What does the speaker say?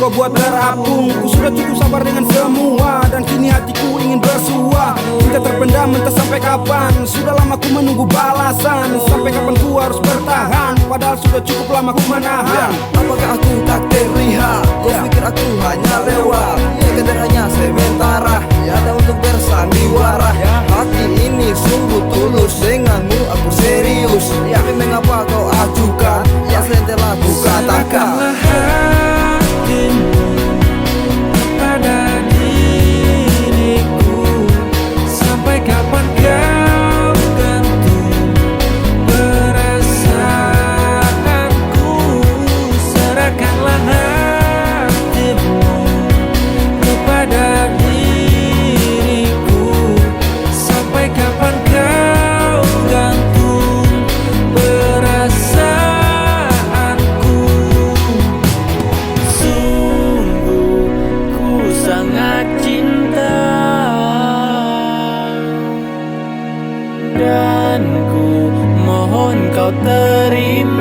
kau buat terapung. Ku sudah cukup sabar dengan semua, dan kini hatiku ingin bersua. Cinta terpendam entah sampai kapan, sudah lama ku menunggu balasan. Sampai kapan ku harus bertahan, padahal sudah cukup lama ku menahan. Apakah aku tak terlihat? Kau pikir aku hanya lewat, sekedar hanya sementara, ada untuk bersandiwara. Hati ini sungguh tulus, denganmu aku serius. Tapi mengapa kau acukan yang selain telah ku katakan? Hatimu pada diriku, sampai kapan kau gantung perasaanku? Serahkanlah hatimu kepada diriku, sampai kapan kau gantung perasaanku? Sungguh ku sangat cinta, dan ku mohon kau terima.